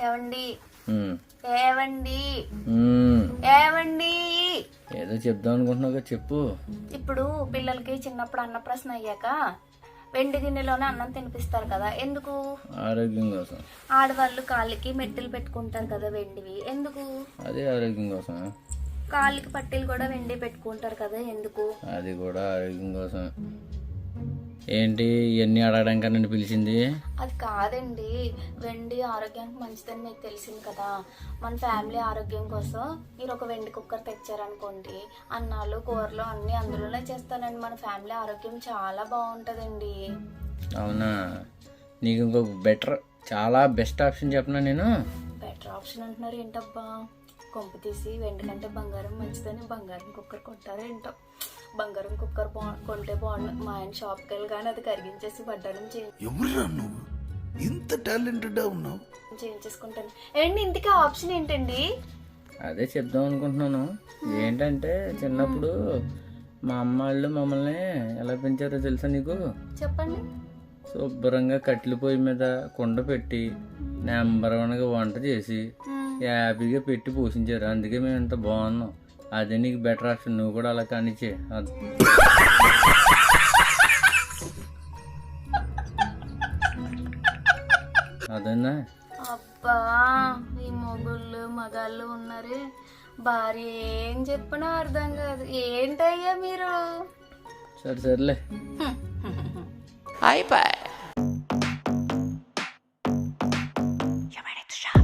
ఏవండి ఏవండి ఏవండి ఏదో చెప్దాం అనుకుంటున్నావు చెప్పు. ఇప్పుడు పిల్లలకి చిన్నప్పుడు అన్నప్రాసన అయ్యాక వెండి గిన్నెలోనే అన్నం తినిపిస్తారు కదా, ఎందుకు? ఆరోగ్యం కోసం. ఆడవాళ్ళు కాళ్ళకి మెట్టెలు పెట్టుకుంటారు కదా వెండివి, ఎందుకు? అదే ఆరోగ్యం కోసం. కాళ్ళకి పట్టీలు కూడా వెండి పెట్టుకుంటారు కదా, ఎందుకు? అది కూడా ఆరోగ్యం కోసం. ఏంటి ఇవన్నీ అడగడానికి నన్ను పిలిచింది? అది కాదండి, వెండి ఆరోగ్యానికి మంచిదని మీకు తెలిసింది కదా. మన ఫ్యామిలీ ఆరోగ్యం కోసం మీరు ఒక వెండి కుక్కర్ తెచ్చారనుకోండి, అన్నాలు కూరలు అన్నీ అందులోనే చేస్తానండి. మన ఫ్యామిలీ ఆరోగ్యం చాలా బాగుంటుందండి. అవునా? నీకు ఇంకొక బెటర్, చాలా బెస్ట్ ఆప్షన్ చెప్పనా నేను? బెటర్ ఆప్షన్ అంటున్నారు ఏంటబ్బా? కొంపు తీసి వెండి కంటే బంగారం మంచిదని బంగారం కుక్కర్ కొంటారో ఏంటో. బంగారం కుక్కర్ కొంటే బాగుండు. మా ఆయన షాప్కి వెళ్ళి కానీ అది కరిగించేసి వడ్డానం చేయించేసుకుంటాను. ఏంటి ఇంటికి ఆప్షన్ ఏంటండి? అదే చెప్దాం అనుకుంటున్నాను. ఏంటంటే చిన్నప్పుడు మా అమ్మ వాళ్ళు మమ్మల్ని ఎలా పెంచారో తెలుసా నీకు? చెప్పండి. శుభ్రంగా కట్టెల పొయ్యి మీద కుండ పెట్టి నెంబర్ వన్గా వంట చేసి హ్యాపీగా పెట్టి పోషించారు. అందుకే మేము ఇంత బాగున్నాం. అదే నీకు బెటర్ ఆప్షన్. నువ్వు కూడా అలా కానిచ్చే. అదేనా? అబ్బా, ఈ మొగుళ్ళు మగాళ్ళు ఉన్నారే, భార్య ఏం చెప్పినా అర్థం కాదు. ఏంటయ్యా మీరు? సరే సర్లే. అయిపోయి